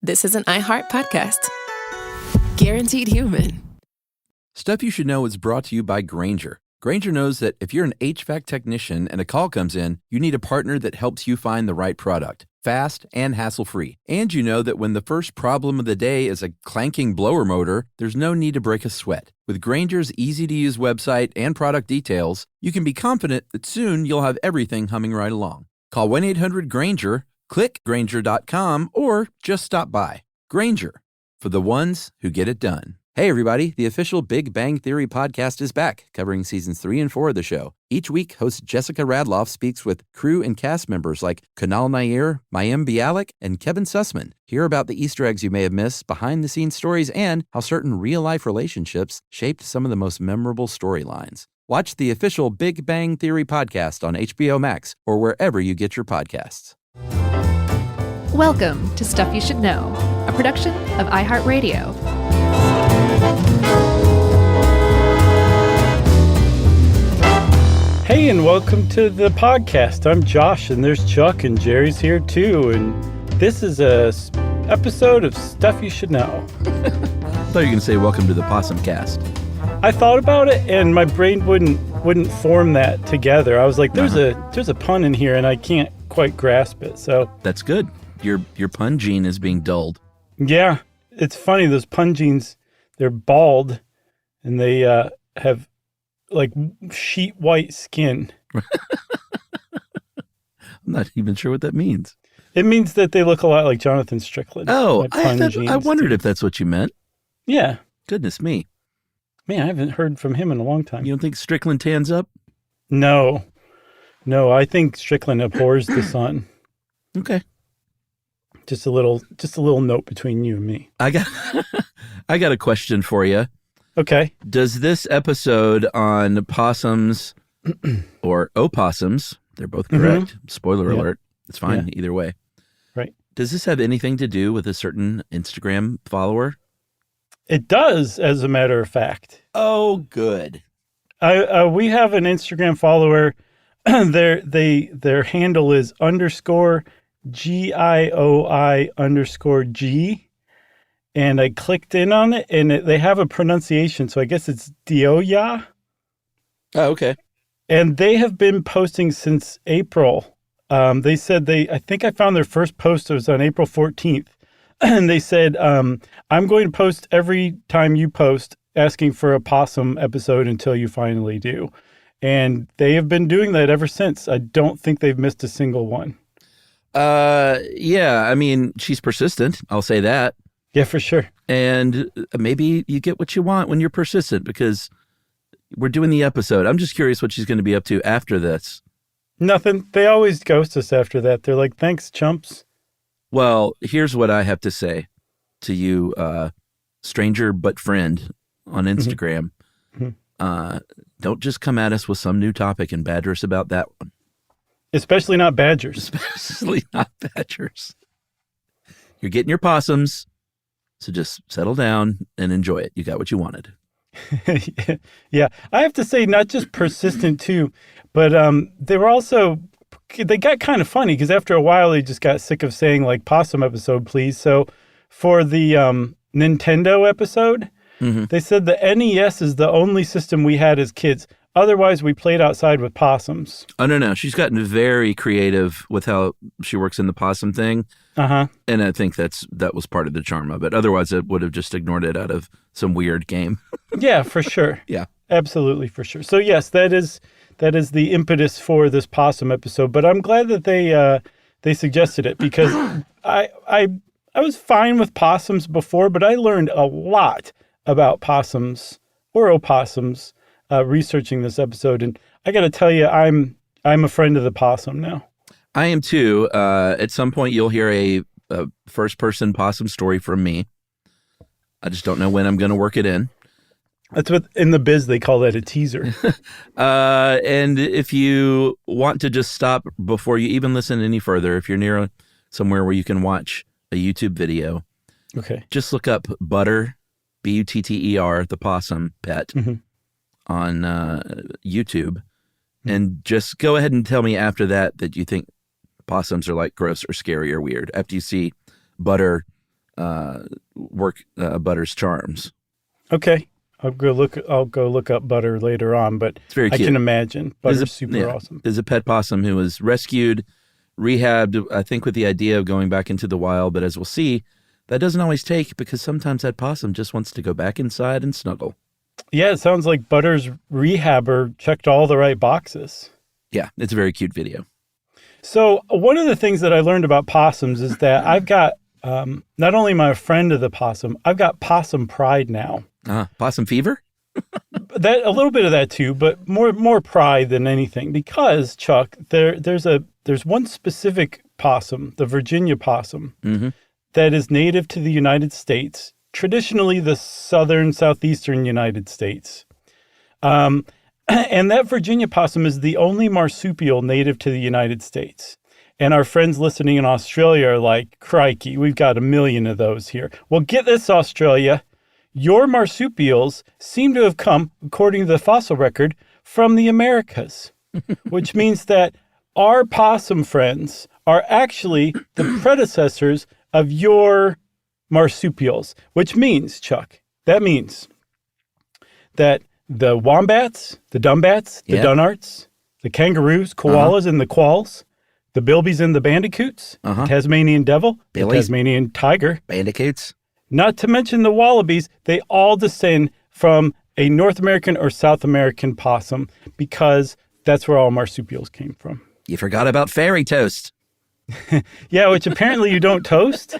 This is an iHeart podcast. Guaranteed human. Stuff You Should Know is brought to you by Grainger. Grainger knows that if you're an HVAC technician and a call comes in, you need a partner that helps you find the right product, fast and hassle-free. And you know that when the first problem of the day is a clanking blower motor, there's no need to break a sweat. With Grainger's easy-to-use website and product details, you can be confident that soon you'll have everything humming right along. Call 1-800-GRAINGER, click Grainger.com, or just stop by. Grainger, for the ones who get it done. Hey everybody, the official Big Bang Theory podcast is back, covering seasons 3 and 4 of the show. Each week, host Jessica Radloff speaks with crew and cast members like Kunal Nair, Mayim Bialik, and Kevin Sussman. Hear about the Easter eggs you may have missed, behind-the-scenes stories, and how certain real-life relationships shaped some of the most memorable storylines. Watch the official Big Bang Theory podcast on HBO Max or wherever you get your podcasts. Welcome to Stuff You Should Know, a production of iHeartRadio. Hey, and welcome to the podcast. I'm Josh, and there's Chuck, and Jerry's here too. And this is a episode of Stuff You Should Know. I thought you were going to say welcome to the Possum Cast. I thought about it, and my brain wouldn't form that together. I was like, there's a pun in here, and I can't quite grasp it. So That's good. Your pun gene is being dulled. yeah, it's funny. Those pun genes, they're bald, and they have like sheet white skin. I'm not even sure what that means. It means that they look a lot like Jonathan Strickland. Oh, My pun I genes wondered do. if that's what you meant. Yeah. Goodness me. Man, I haven't heard from him in a long time. You don't think Strickland tans up? No, I think Strickland abhors the sun. Okay. Just a little note between you and me. I got a question for you. Okay. Does this episode on possums or opossums, they're both correct, spoiler alert, it's fine either way. Right. Does this have anything to do with a certain Instagram follower? It does, as a matter of fact. Oh, good. We have an Instagram follower. Their handle is _GIOI_G. And I clicked in on it, and they have a pronunciation, so I guess it's Dioya. Oh, okay. And they have been posting since April. They said I think I found their first post was on April 14th. And they said, I'm going to post every time you post asking for a possum episode until you finally do. And they have been doing that ever since. I don't think they've missed a single one. Yeah, I mean, she's persistent. I'll say that. Yeah, for sure. And maybe you get what you want when you're persistent because we're doing the episode. I'm just curious what she's going to be up to after this. Nothing. They always ghost us after that. They're like, thanks, chumps. Well, here's what I have to say to you, stranger but friend on Instagram. Don't just come at us with some new topic and badger us about that one. Especially not badgers. Especially not badgers. You're getting your possums. So just settle down and enjoy it. You got what you wanted. Yeah. I have to say, not just persistent too, but they got kind of funny because after a while they just got sick of saying like possum episode, please. So for the Nintendo episode, they said the NES is the only system we had as kids. Otherwise, we played outside with possums. Oh, no. She's gotten very creative with how she works in the possum thing. And I think that was part of the charm of it. Otherwise, it would have just ignored it out of some weird game. Yeah, for sure. Yeah. Absolutely, for sure. So, yes, that is the impetus for this possum episode. But I'm glad that they suggested it because I was fine with possums before, but I learned a lot about possums or opossums researching this episode. And I got to tell you, I'm a friend of the possum now. I am too. At some point, you'll hear a first-person possum story from me. I just don't know when I'm going to work it in. That's what in the biz they call that a teaser. And if you want to just stop before you even listen any further, if you're near somewhere where you can watch a YouTube video, okay, just look up Butter, Butter, the possum pet on YouTube, and just go ahead and tell me after that you think possums are like gross or scary or weird after you see Butter work Butter's charms. Okay. I'll go look up Butter later on, but It's very cute. I can imagine. Butter's super awesome. There's a pet possum who was rescued, rehabbed, I think with the idea of going back into the wild, but as we'll see, that doesn't always take because sometimes that possum just wants to go back inside and snuggle. Yeah, it sounds like Butter's rehabber checked all the right boxes. Yeah, it's a very cute video. So one of the things that I learned about possums is that I've got, not only am I a friend of the possum, I've got possum pride now. Possum fever? That a little bit of that too, but more pride than anything. Because Chuck, there's one specific possum, the Virginia possum, that is native to the United States, traditionally the southeastern United States. And that Virginia possum is the only marsupial native to the United States. And our friends listening in Australia are like, crikey, we've got 1 million of those here. Well, get this, Australia. Your marsupials seem to have come, according to the fossil record, from the Americas, which means that our possum friends are actually the predecessors of your marsupials, which means, Chuck, that means that the wombats, the dumbats, the dunarts, the kangaroos, koalas, and the quolls, the bilbies and the bandicoots, the Tasmanian devil, the Tasmanian tiger, bandicoots, not to mention the wallabies, they all descend from a North American or South American possum because that's where all marsupials came from. You forgot about fairy toast. Yeah, which apparently you don't toast.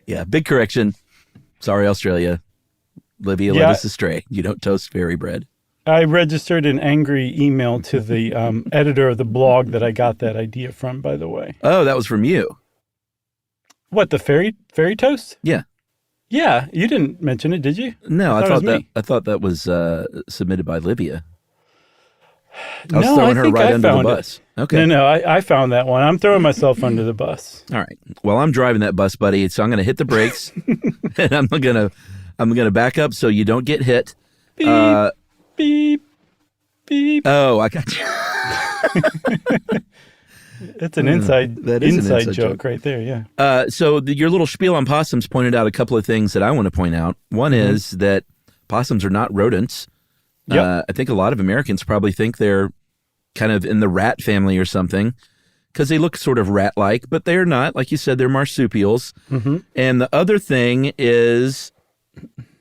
Yeah, big correction. Sorry, Australia. Livia led us astray. You don't toast fairy bread. I registered an angry email to the editor of the blog that I got that idea from, by the way. Oh, that was from you. What, the fairy toast? Yeah. Yeah, you didn't mention it, did you? No, I thought that was submitted by Livia. I was no, throwing I her think right I under found the bus. It. Okay. No, I found that one. I'm throwing myself under the bus. All right. Well, I'm driving that bus, buddy, so I'm going to hit the brakes, and I'm gonna back up so you don't get hit. Beep, beep, beep. Oh, I got you. It's an inside inside joke right there, yeah. So your little spiel on possums pointed out a couple of things that I want to point out. One is that possums are not rodents. Yep. I think a lot of Americans probably think they're kind of in the rat family or something because they look sort of rat-like, but they're not. Like you said, they're marsupials. And the other thing is,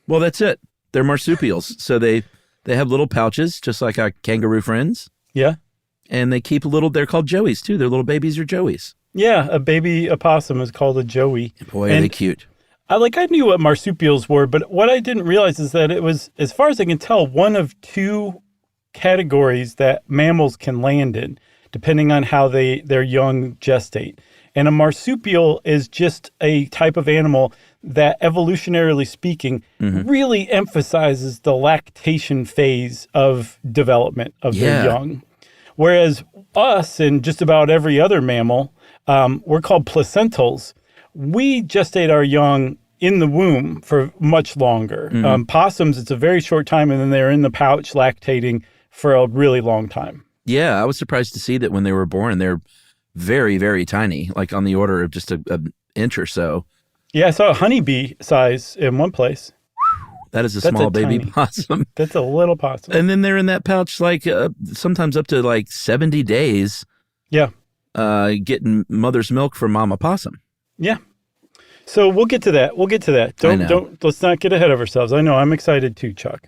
well, that's it. They're marsupials. So they have little pouches, just like our kangaroo friends. Yeah. And they keep they're called joeys too. Their little babies are joeys. Yeah, a baby opossum is called a joey. Boy, are they cute. I knew what marsupials were, but what I didn't realize is that it was, as far as I can tell, one of two categories that mammals can land in, depending on how their young gestate. And a marsupial is just a type of animal that, evolutionarily speaking, really emphasizes the lactation phase of development of their young. Whereas us and just about every other mammal, we're called placentals. We gestate our young in the womb for much longer. Possums, it's a very short time, and then they're in the pouch lactating for a really long time. Yeah, I was surprised to see that when they were born, they're very, very tiny, like on the order of just an inch or so. Yeah, I saw a honeybee size in one place. That's small baby possum. That's a little possum. And then they're in that pouch like sometimes up to like 70 days. Yeah. Getting mother's milk from mama possum. Yeah. So we'll get to that. Let's not get ahead of ourselves. I know I'm excited too, Chuck.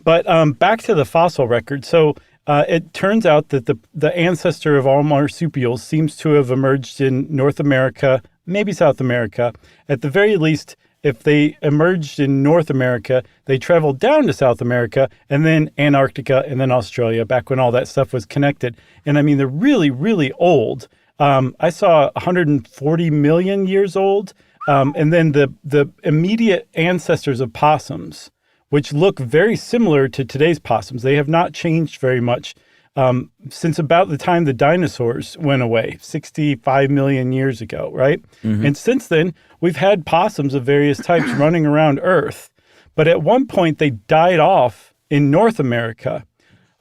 But back to the fossil record. So it turns out that the ancestor of all marsupials seems to have emerged in North America, maybe South America. At the very least, if they emerged in North America, they traveled down to South America and then Antarctica and then Australia, back when all that stuff was connected. And I mean, they're really, really old. I saw 140 million years old. And then the immediate ancestors of possums, which look very similar to today's possums, they have not changed very much since about the time the dinosaurs went away, 65 million years ago, right? And since then, we've had possums of various types running around Earth. But at one point, they died off in North America.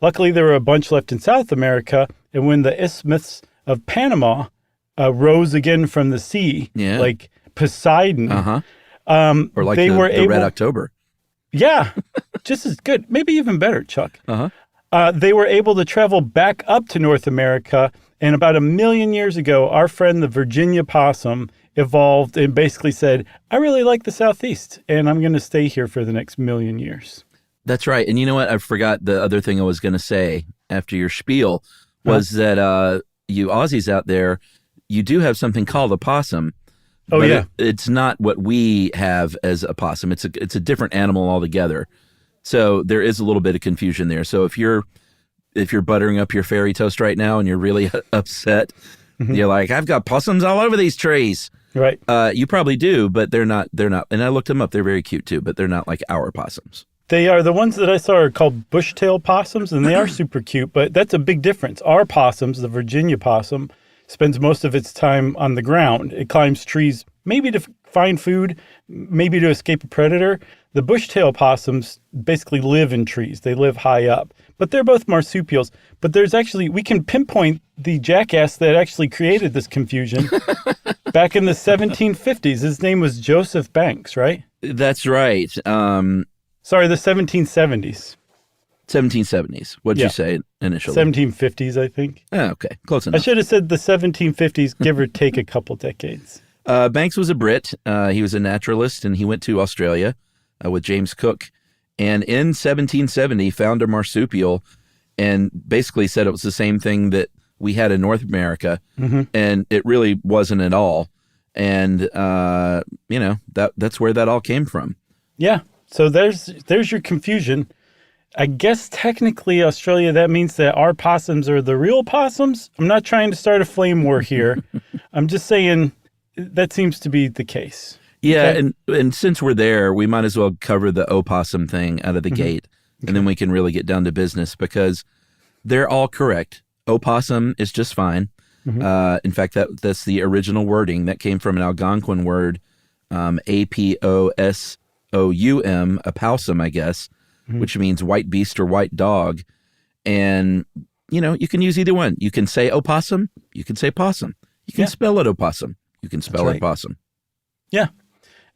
Luckily, there were a bunch left in South America. And when the Isthmus of Panama rose again from the sea, like Poseidon, Or like they were the Red October. Yeah, just as good. Maybe even better, Chuck. Uh-huh. They were able to travel back up to North America. And about 1 million years ago, our friend, the Virginia possum, evolved and basically said, I really like the Southeast, and I'm going to stay here for the next 1 million years. That's right. And you know what? I forgot the other thing I was going to say after your spiel was that you Aussies out there, you do have something called a possum. Oh, yeah. It's not what we have as a possum. It's a different animal altogether. So there is a little bit of confusion there. So if you're buttering up your fairy toast right now and you're really upset, you're like, I've got possums all over these trees. Right. You probably do, but they're not. And I looked them up. They're very cute too, but they're not like our possums. They are. The ones that I saw are called bushtail possums, and they are super cute, but that's a big difference. Our possums, the Virginia possum, spends most of its time on the ground. It climbs trees, maybe to find food, maybe to escape a predator. The bushtail possums basically live in trees. They live high up, but they're both marsupials. But we can pinpoint the jackass that actually created this confusion back in the 1750s. His name was Joseph Banks, right? That's right. Sorry, the 1770s. 1770s. What'd you say initially? 1750s, I think. Oh, okay. Close enough. I should have said the 1750s, give or take a couple decades. Banks was a Brit. He was a naturalist, and he went to Australia with James Cook. And in 1770, found a marsupial and basically said it was the same thing that we had in North America. And it really wasn't at all. And, that's where that all came from. Yeah. So there's your confusion. I guess technically Australia, that means that our possums are the real possums. I'm not trying to start a flame war here. I'm just saying that seems to be the case. Yeah, Okay? and since we're there, we might as well cover the opossum thing out of the gate, and then we can really get down to business because they're all correct. Opossum is just fine. In fact, that's the original wording. That came from an Algonquin word, Apossum, opossum, I guess, which means white beast or white dog. And, you can use either one. You can say opossum, you can say possum. You can spell it opossum, you can spell it possum. Yeah.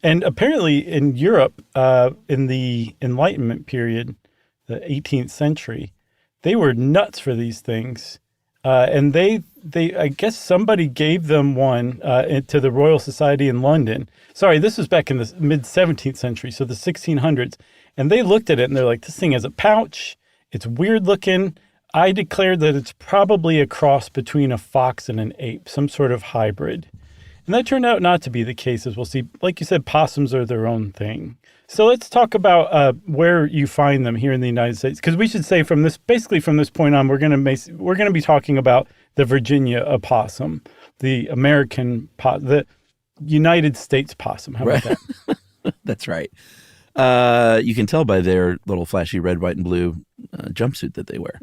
And apparently in Europe, in the Enlightenment period, the 18th century, they were nuts for these things. And they I guess somebody gave them one to the Royal Society in London. Sorry, this was back in the mid-17th century, so the 1600s. And they looked at it and they're like, this thing has a pouch. It's weird looking. I declared that it's probably a cross between a fox and an ape, some sort of hybrid. And that turned out not to be the case, as we'll see. Like you said, possums are their own thing. So let's talk about where you find them here in the United States, because we should say from this point on, we're going to be talking about the Virginia opossum, the the United States possum. How about that? That's right. You can tell by their little flashy red, white, and blue jumpsuit that they wear.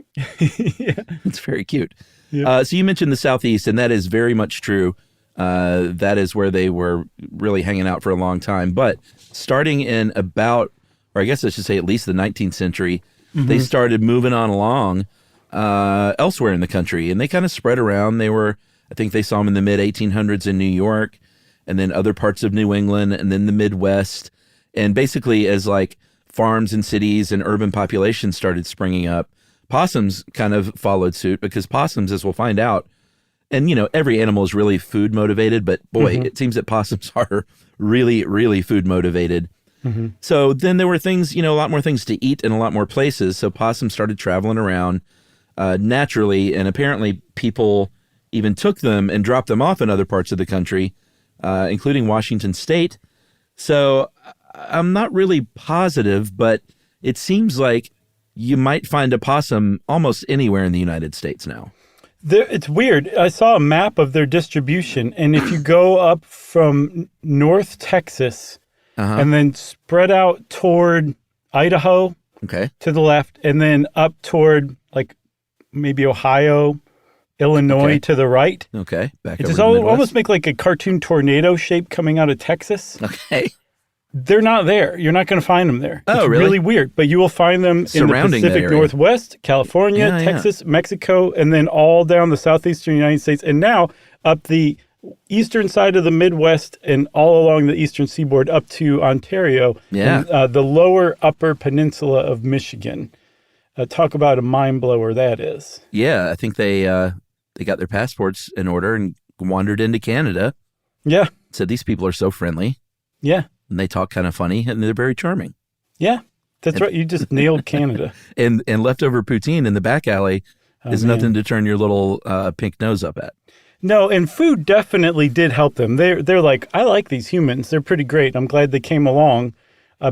Yeah. It's very cute. Yeah. So you mentioned the Southeast, and that is very much true. That is where they were really hanging out for a long time. But starting in about, or I guess I should say at least the 19th century, they started moving on along elsewhere in the country. And they kind of spread around. I think they saw them in the mid-1800s in New York, and then other parts of New England, and then the Midwest. And basically as like farms and cities and urban populations started springing up, possums kind of followed suit, because possums, as we'll find out, and, every animal is really food motivated, but boy, it seems that possums are really, really food motivated. So then there were things, a lot more things to eat in a lot more places. So possums started traveling around naturally, and apparently people even took them and dropped them off in other parts of the country, including Washington State. So I'm not really positive, but it seems like you might find a possum almost anywhere in the United States now. It's weird. I saw a map of their distribution, and if you go up from North Texas and then spread out toward Idaho to the left, and then up toward like maybe Ohio, Illinois to the right. Okay. Back it over just to the Midwest. almost make like a cartoon tornado shape coming out of Texas. Okay. They're not there. You're not going to find them there. Oh, it's really weird. But you will find them Surrounding in the Pacific that area. Northwest, California, Texas, Mexico, and then all down the southeastern United States. And now up the eastern side of the Midwest and all along the eastern seaboard up to Ontario. Yeah. And, the lower upper peninsula of Michigan. Talk about a mind blower that is. Yeah, I think they got their passports in order and wandered into Canada. Yeah. Said these people are so friendly. Yeah. And they talk kind of funny, and they're very charming. Yeah. That's right. You just nailed Canada. And leftover poutine in the back alley is nothing to turn your little pink nose up at. No, and food definitely did help them. They're like, I like these humans. They're pretty great. I'm glad they came along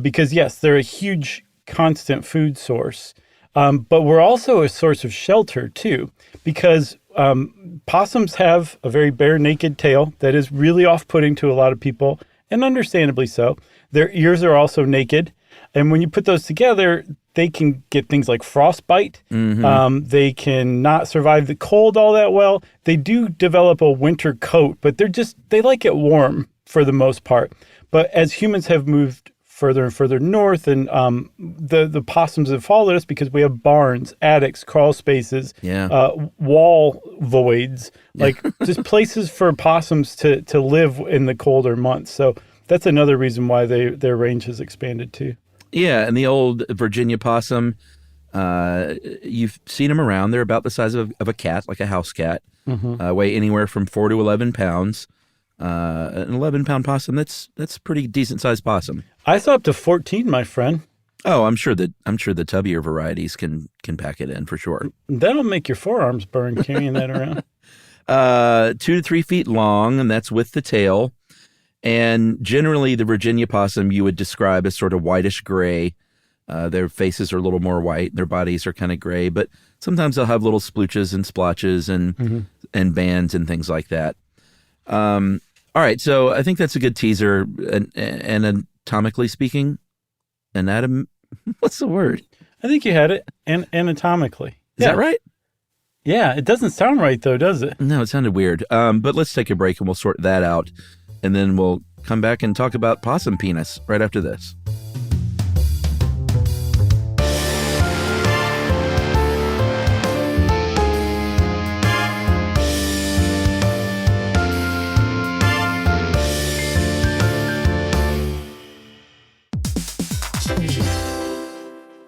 because, yes, they're a huge constant food source. But we're also a source of shelter, too, because possums have a very bare, naked tail that is really off-putting to a lot of people, and understandably so. Their ears are also naked. And when you put those together, they can get things like frostbite. They can not survive the cold all that well. They do develop a winter coat, but they like it warm for the most part. But as humans have moved further and further north, and the possums have followed us because we have barns, attics, crawl spaces, wall voids, like just places for possums to live in the colder months. So that's another reason why their range has expanded too. Yeah, and the old Virginia possum, you've seen them around. They're about the size of a cat, like a house cat, weigh anywhere from 4 to 11 pounds. An 11-pound possum, that's pretty decent-sized possum. I saw up to 14, my friend. Oh, I'm sure the tubbier varieties can pack it in for sure. That'll make your forearms burn carrying that around. 2 to 3 feet long, and that's with the tail. And generally, the Virginia possum you would describe as sort of whitish gray. Their faces are a little more white. Their bodies are kind of gray, but sometimes they'll have little splooches and splotches and bands and things like that. All right, so I think that's a good teaser. And anatomically speaking, what's the word? I think you had it. Anatomically. Is that right? Yeah, it doesn't sound right, though, does it? No, it sounded weird. But let's take a break and we'll sort that out. And then we'll come back and talk about possum penis right after this.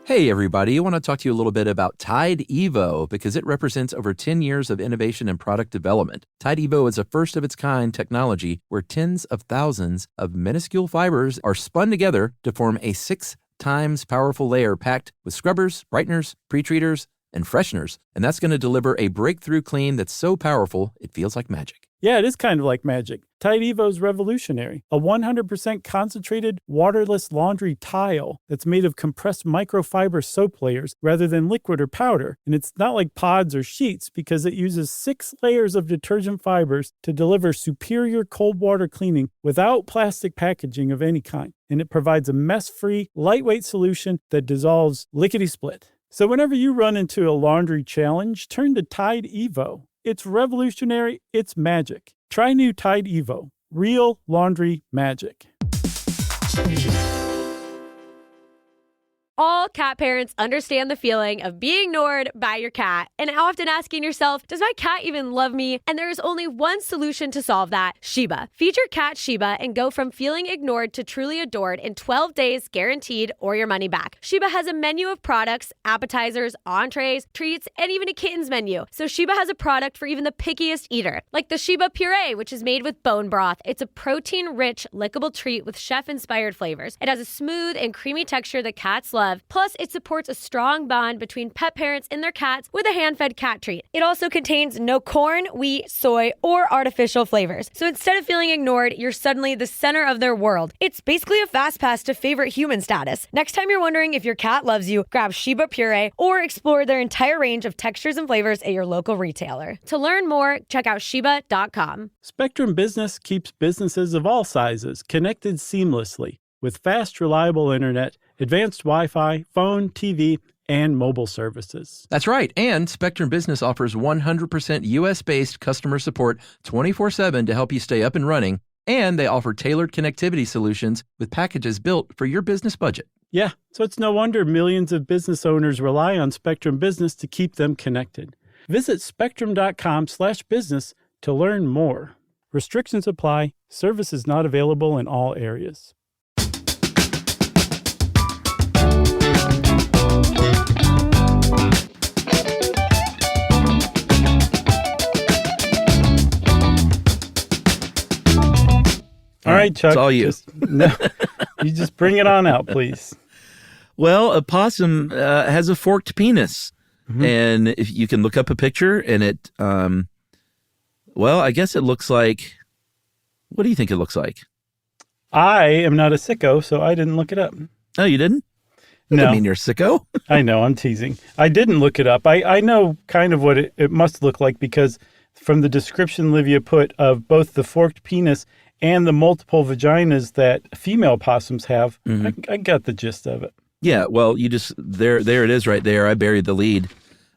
Hey, everybody. I want to talk to you a little bit about Tide Evo because it represents over 10 years of innovation and product development. Tide Evo is a first-of-its-kind technology where tens of thousands of minuscule fibers are spun together to form a 6 times powerful layer packed with scrubbers, brighteners, pre-treaters, and fresheners. And that's going to deliver a breakthrough clean that's so powerful, it feels like magic. Yeah, it is kind of like magic. Tide Evo is revolutionary. A 100% concentrated, waterless laundry tile that's made of compressed microfiber soap layers rather than liquid or powder. And it's not like pods or sheets because it uses 6 layers of detergent fibers to deliver superior cold water cleaning without plastic packaging of any kind. And it provides a mess-free, lightweight solution that dissolves lickety-split. So whenever you run into a laundry challenge, turn to Tide Evo. It's revolutionary. It's magic. Try new Tide Evo. Real laundry magic. All cat parents understand the feeling of being ignored by your cat and often asking yourself, does my cat even love me? And there is only one solution to solve that, Sheba. Feed your cat Sheba and go from feeling ignored to truly adored in 12 days guaranteed or your money back. Sheba has a menu of products, appetizers, entrees, treats, and even a kittens menu. So Sheba has a product for even the pickiest eater, like the Sheba Puree, which is made with bone broth. It's a protein-rich, lickable treat with chef-inspired flavors. It has a smooth and creamy texture that cats love. Plus, it supports a strong bond between pet parents and their cats with a hand-fed cat treat. It also contains no corn, wheat, soy, or artificial flavors. So instead of feeling ignored, you're suddenly the center of their world. It's basically a fast pass to favorite human status. Next time you're wondering if your cat loves you, grab Sheba Puree or explore their entire range of textures and flavors at your local retailer. To learn more, check out Sheba.com. Spectrum Business keeps businesses of all sizes connected seamlessly with fast, reliable internet, advanced Wi-Fi, phone, TV, and mobile services. That's right. And Spectrum Business offers 100% U.S.-based customer support 24/7 to help you stay up and running. And they offer tailored connectivity solutions with packages built for your business budget. Yeah, so it's no wonder millions of business owners rely on Spectrum Business to keep them connected. Visit spectrum.com/business to learn more. Restrictions apply. Service is not available in all areas. All right, Chuck. It's all you. You just bring it on out, please. Well, a possum has a forked penis. And if you can look up a picture and it, well, I guess it looks like, what do you think it looks like? I am not a sicko, so I didn't look it up. Oh, you didn't? That No. doesn't mean you're a sicko. I know, I'm teasing. I didn't look it up. I know kind of what it must look like because from the description Livia put of both the forked penis and the multiple vaginas that female possums have, I got the gist of it. Yeah, well, you just, there it is right there. I buried the lead.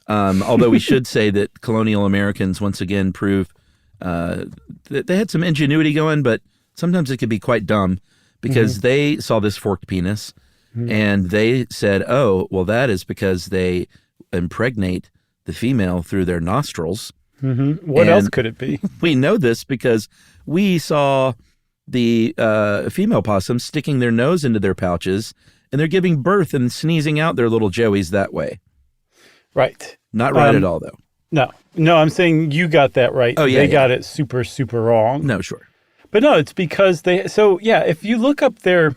Although we should say that colonial Americans once again prove that they had some ingenuity going, but sometimes it could be quite dumb because they saw this forked penis and they said, oh, well, that is because they impregnate the female through their nostrils. What else could it be? We know this because we saw the female possums sticking their nose into their pouches and they're giving birth and sneezing out their little joeys that way. Right. Not right at all, though. No, I'm saying you got that right. Oh, yeah. They got it super, super wrong. No, sure. But no, it's because if you look up there,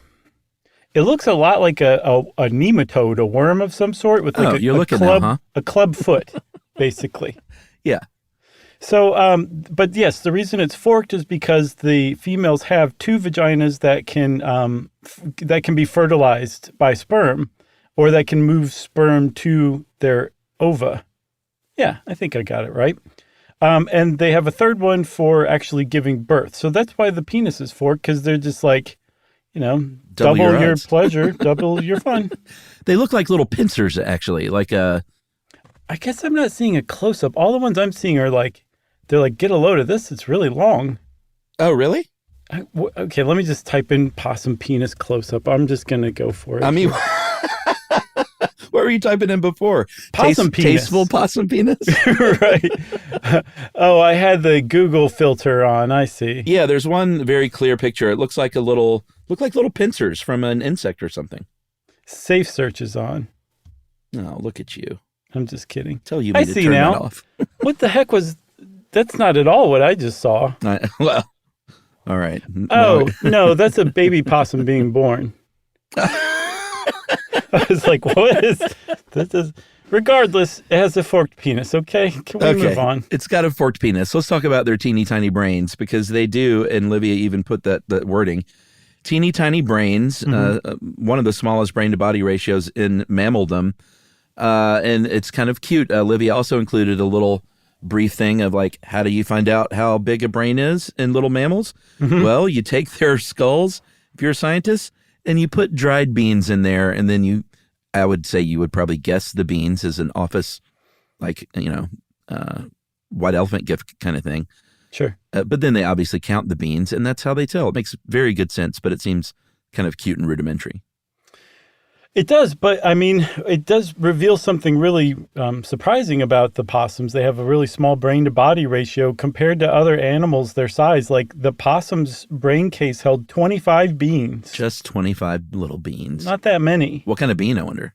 it looks a lot like a nematode, a worm of some sort with like a club foot, basically. Yeah. So, but yes, the reason it's forked is because the females have two vaginas that can be fertilized by sperm, or that can move sperm to their ova. Yeah, I think I got it right. And they have a third one for actually giving birth. So that's why the penis is forked, because they're just like, double your pleasure, double your fun. They look like little pincers, actually. I guess I'm not seeing a close-up. All the ones I'm seeing are they're like, get a load of this. It's really long. Oh, really? Okay, let me just type in possum penis close-up. I'm just going to go for it. I mean, what were you typing in before? Possum penis. Tasteful possum penis? Right. Oh, I had the Google filter on. I see. Yeah, there's one very clear picture. It looks like little pincers from an insect or something. Safe search is on. Oh, look at you. I'm just kidding. Tell you I to see turn now. that off. What the heck was... That's not at all what I just saw. Well, all right. Oh, no, that's a baby possum being born. I was like, what is this? Regardless, it has a forked penis, okay? Can we move on? It's got a forked penis. Let's talk about their teeny tiny brains because they do, and Livia even put that wording. Teeny tiny brains, one of the smallest brain to body ratios in mammaldom. And it's kind of cute. Livia also included a little brief thing of how do you find out how big a brain is in little mammals? Well, you take their skulls, if you're a scientist, and you put dried beans in there, and then I would say you would probably guess the beans as an office, white elephant gift kind of thing. Sure. But then they obviously count the beans, and that's how they tell. It makes very good sense, but it seems kind of cute and rudimentary. It does, but I mean, it does reveal something really surprising about the possums. They have a really small brain-to-body ratio compared to other animals their size. Like the possum's brain case held 25 beans. Just 25 little beans. Not that many. What kind of bean, I wonder?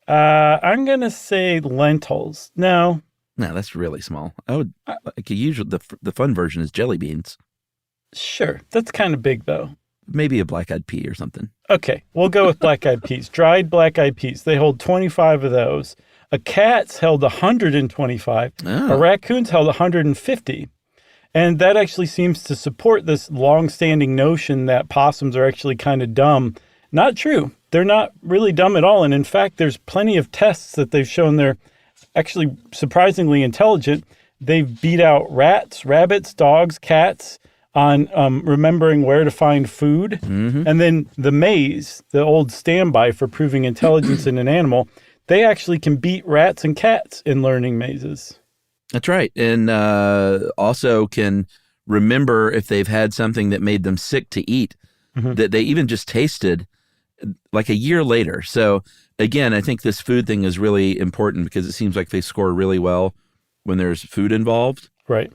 I'm going to say lentils. No, that's really small. I would usually the fun version is jelly beans. Sure. That's kind of big, though. Maybe a black-eyed pea or something. Okay, we'll go with black-eyed peas. Dried black-eyed peas. They hold 25 of those. A cat's held 125. Oh. A raccoon's held 150. And that actually seems to support this long-standing notion that possums are actually kind of dumb. Not true. They're not really dumb at all. And in fact, there's plenty of tests that they've shown they're actually surprisingly intelligent. They've beat out rats, rabbits, dogs, cats on remembering where to find food. And then the maze, the old standby for proving intelligence in an animal, they actually can beat rats and cats in learning mazes. That's right. And also can remember if they've had something that made them sick to eat that they even just tasted like a year later. So again, I think this food thing is really important because it seems like they score really well when there's food involved. Right.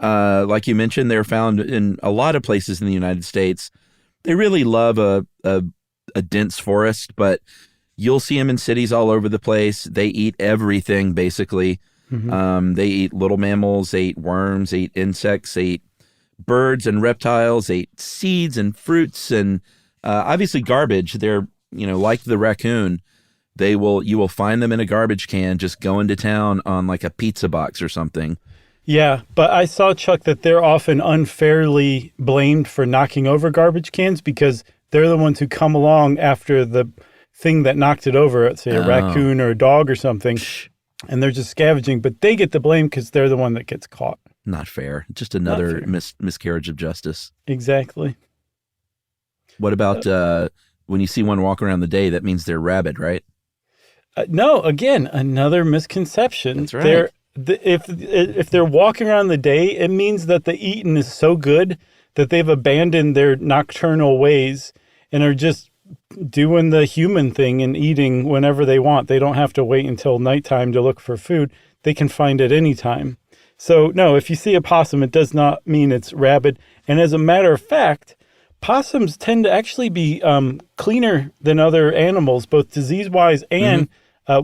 Like you mentioned, they're found in a lot of places in the United States. They really love a dense forest, but you'll see them in cities all over the place. They eat everything, basically. They eat little mammals, they eat worms, they eat insects, they eat birds and reptiles, they eat seeds and fruits, and obviously garbage. They're, like the raccoon. You will find them in a garbage can just going to town on like a pizza box or something. Yeah, but I saw, Chuck, that they're often unfairly blamed for knocking over garbage cans because they're the ones who come along after the thing that knocked it over, let's say a raccoon or a dog or something, and they're just scavenging, but they get the blame because they're the one that gets caught. Not fair. Just another miscarriage of justice. Exactly. What about when you see one walk around the day, that means they're rabid, right? No, again, another misconception. That's right. If they're walking around the day, it means that the eating is so good that they've abandoned their nocturnal ways and are just doing the human thing and eating whenever they want. They don't have to wait until nighttime to look for food. They can find it anytime. So, no, if you see a possum, it does not mean it's rabid. And as a matter of fact, possums tend to actually be cleaner than other animals, both disease-wise and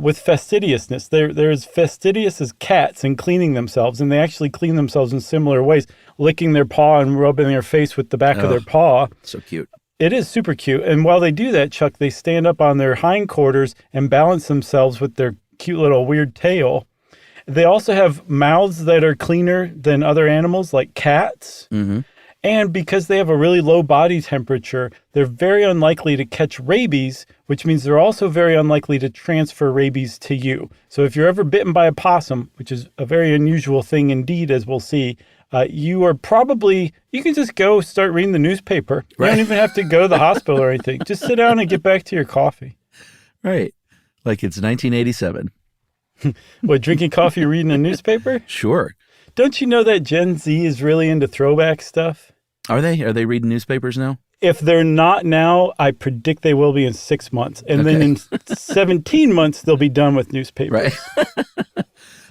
with fastidiousness. They're as fastidious as cats in cleaning themselves, and they actually clean themselves in similar ways, licking their paw and rubbing their face with the back of their paw. So cute. It is super cute. And while they do that, Chuck, they stand up on their hindquarters and balance themselves with their cute little weird tail. They also have mouths that are cleaner than other animals like cats. And because they have a really low body temperature, they're very unlikely to catch rabies, which means they're also very unlikely to transfer rabies to you. So if you're ever bitten by a possum, which is a very unusual thing indeed, as we'll see, you can just go start reading the newspaper. You don't even have to go to the hospital or anything. Just sit down and get back to your coffee. Right. Like it's 1987. What, drinking coffee, reading a newspaper? Sure. Don't you know that Gen Z is really into throwback stuff? Are they? Are they reading newspapers now? If they're not now, I predict they will be in 6 months. And then in 17 months, they'll be done with newspapers.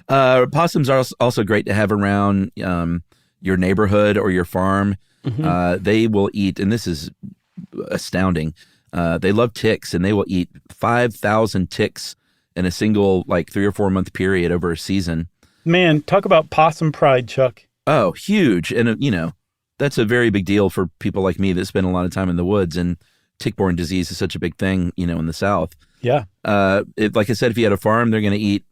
Right. Possums are also great to have around your neighborhood or your farm. They will eat, and this is astounding, they love ticks, and they will eat 5,000 ticks in a single 3 or 4 month period over a season. Man, talk about possum pride, Chuck. Oh, huge. And, that's a very big deal for people like me that spend a lot of time in the woods, and tick-borne disease is such a big thing, in the South. Yeah. Like I said, if you had a farm, they're going to eat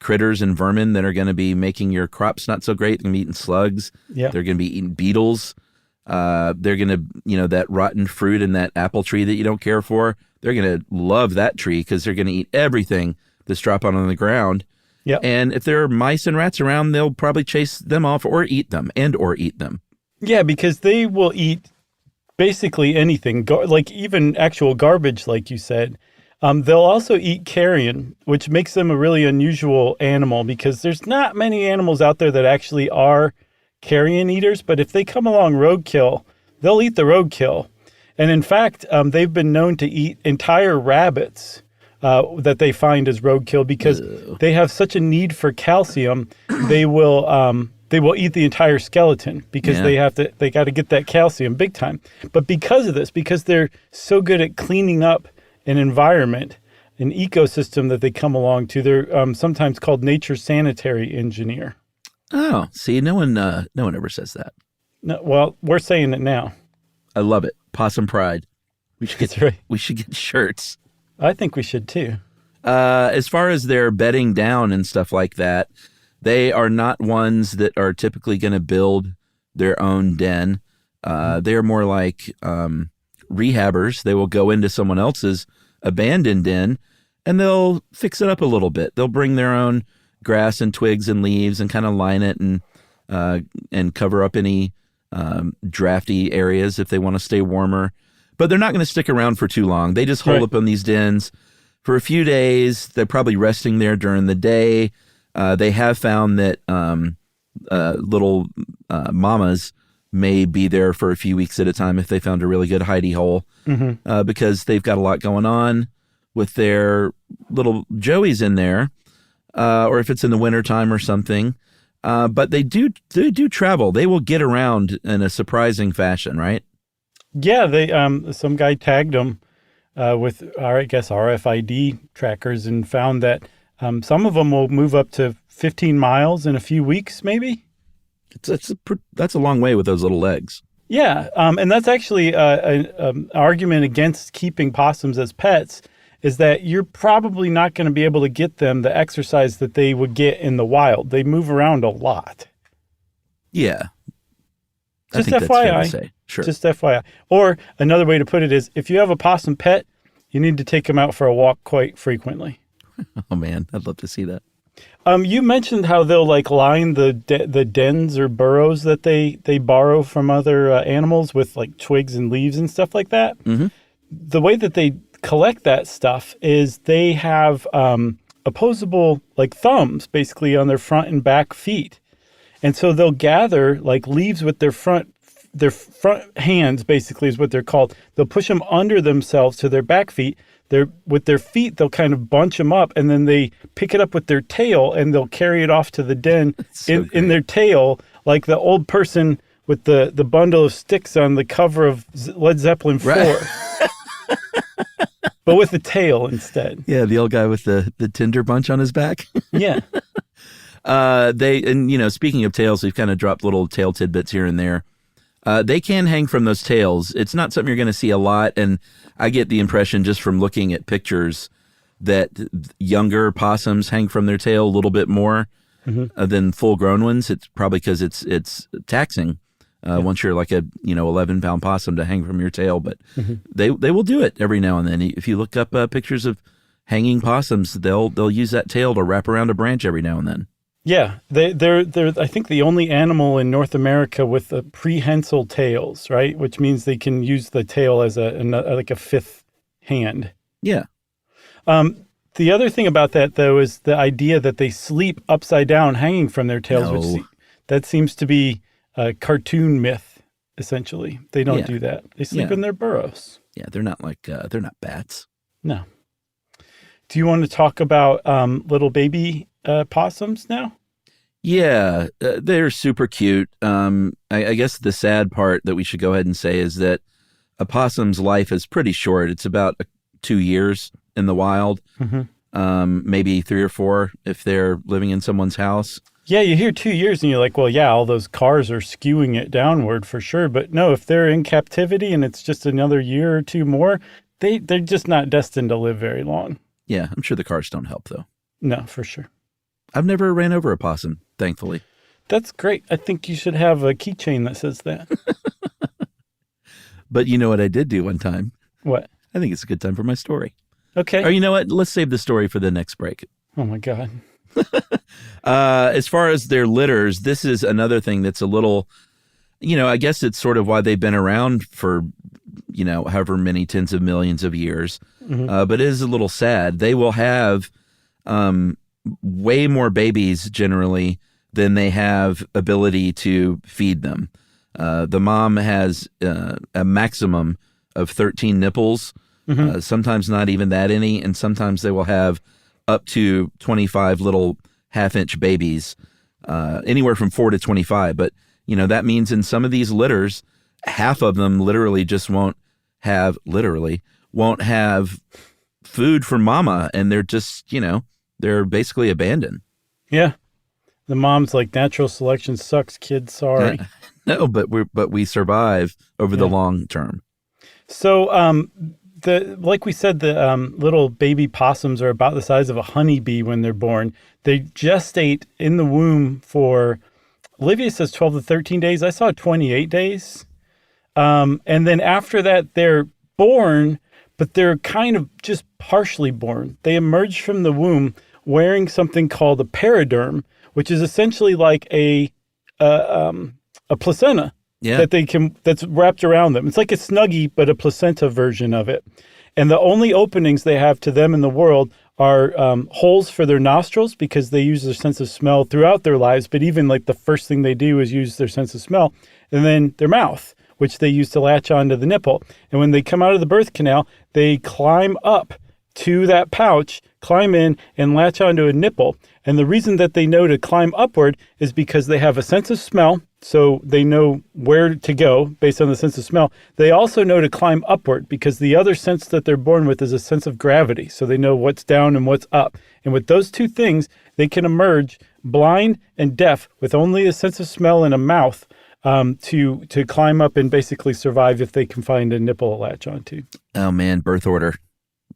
critters and vermin that are going to be making your crops not so great. They're going to be eating slugs. Yeah. They're going to be eating beetles. They're going to, that rotten fruit in that apple tree that you don't care for, they're going to love that tree because they're going to eat everything that's dropping on the ground. Yep. And if there are mice and rats around, they'll probably chase them off or eat them. Yeah, because they will eat basically anything, like even actual garbage, like you said. They'll also eat carrion, which makes them a really unusual animal because there's not many animals out there that actually are carrion eaters. But if they come along roadkill, they'll eat the roadkill. And in fact, they've been known to eat entire rabbits that they find as roadkill because they have such a need for calcium. They will eat the entire skeleton because they got to get that calcium big time. But because of this, because they're so good at cleaning up an environment, an ecosystem that they come along to, they're sometimes called nature's sanitary engineer. Oh, see, no one ever says that. No, well, we're saying it now. I love it. Possum pride. We should get shirts. I think we should too. As far as their bedding down and stuff like that, they are not ones that are typically going to build their own den. They're more like rehabbers. They will go into someone else's abandoned den and they'll fix it up a little bit. They'll bring their own grass and twigs and leaves and kind of line it and cover up any drafty areas if they want to stay warmer. But they're not going to stick around for too long. They just hold up in these dens for a few days. They're probably resting there during the day. They have found that little mamas may be there for a few weeks at a time if they found a really good hidey hole because they've got a lot going on with their little joeys in there, or if it's in the wintertime or something. But they do travel. They will get around in a surprising fashion, right? Yeah, they some guy tagged them with I guess RFID trackers and found that some of them will move up to 15 miles in a few weeks, maybe. That's a long way with those little legs. Yeah, and that's actually an argument against keeping possums as pets, is that you're probably not going to be able to get them the exercise that they would get in the wild. They move around a lot. Yeah. Just I think that's fair FYI. to say. Sure. Just FYI. Or another way to put it is, if you have a possum pet, you need to take them out for a walk quite frequently. Oh, man, I'd love to see that. You mentioned how they'll line the dens or burrows that they borrow from other animals with twigs and leaves and stuff like that. Mm-hmm. The way that they collect that stuff is they have opposable thumbs basically on their front and back feet, and so they'll gather leaves with their front hands, basically is what they're called. They'll push them under themselves to their back feet. With their feet, they'll kind of bunch them up, and then they pick it up with their tail, and they'll carry it off to the den in their tail, like the old person with the bundle of sticks on the cover of Led Zeppelin 4. Right. But with the tail instead. Yeah, the old guy with the Tinder bunch on his back. Yeah. Speaking of tails, we've kind of dropped little tail tidbits here and there. They can hang from those tails. It's not something you're going to see a lot, and I get the impression just from looking at pictures that younger possums hang from their tail a little bit more than full-grown ones. It's probably because it's taxing once you're like a 11-pound possum to hang from your tail, but they will do it every now and then. If you look up pictures of hanging possums, they'll use that tail to wrap around a branch every now and then. Yeah, they're I think the only animal in North America with prehensile tails, right? Which means they can use the tail as a fifth hand. Yeah. The other thing about that, though, is the idea that they sleep upside down hanging from their tails, No. that seems to be a cartoon myth, essentially. They don't do that. They sleep Yeah. in their burrows. Yeah, they're not they're not bats. No. Do you want to talk about little baby possums now? Yeah, they're super cute. I guess the sad part that we should go ahead and say is that a possum's life is pretty short. It's about 2 years in the wild, maybe 3 or 4 if they're living in someone's house. Yeah, you hear 2 years and you're like, well, yeah, all those cars are skewing it downward for sure. But no, if they're in captivity and it's just another year or 2 more, they're just not destined to live very long. Yeah, I'm sure the cars don't help, though. No, for sure. I've never ran over a possum, thankfully. That's great. I think you should have a keychain that says that. But you know what I did do one time? What? I think it's a good time for my story. Okay. Or you know what? Let's save the story for the next break. Oh, my God. As far as their litters, this is another thing that's a little, I guess it's sort of why they've been around for, however many tens of millions of years. But it is a little sad. They will have way more babies generally than they have ability to feed them. The mom has a maximum of 13 nipples, sometimes not even that any, and sometimes they will have up to 25 little half-inch babies, anywhere from 4 to 25. But, that means in some of these litters, half of them literally just won't have food for mama, and they're just, they're basically abandoned. Yeah. The mom's like, natural selection sucks, kid. Sorry. No, but we survive over the long term. So, like we said, the little baby possums are about the size of a honeybee when they're born. They gestate in the womb for, Olivia says 12 to 13 days. I saw 28 days. And then after that, they're born, but they're kind of just partially born. They emerge from the womb wearing something called a periderm, which is essentially like a placenta that's wrapped around them. It's like a Snuggie, but a placenta version of it. And the only openings they have to them in the world are holes for their nostrils, because they use their sense of smell throughout their lives. But even the first thing they do is use their sense of smell, and then their mouth, which they use to latch onto the nipple. And when they come out of the birth canal, they climb up to that pouch, climb in, and latch onto a nipple. And the reason that they know to climb upward is because they have a sense of smell, so they know where to go based on the sense of smell. They also know to climb upward because the other sense that they're born with is a sense of gravity, so they know what's down and what's up. And with those two things, they can emerge blind and deaf with only a sense of smell and a mouth to climb up and basically survive if they can find a nipple to latch onto. Oh man, birth order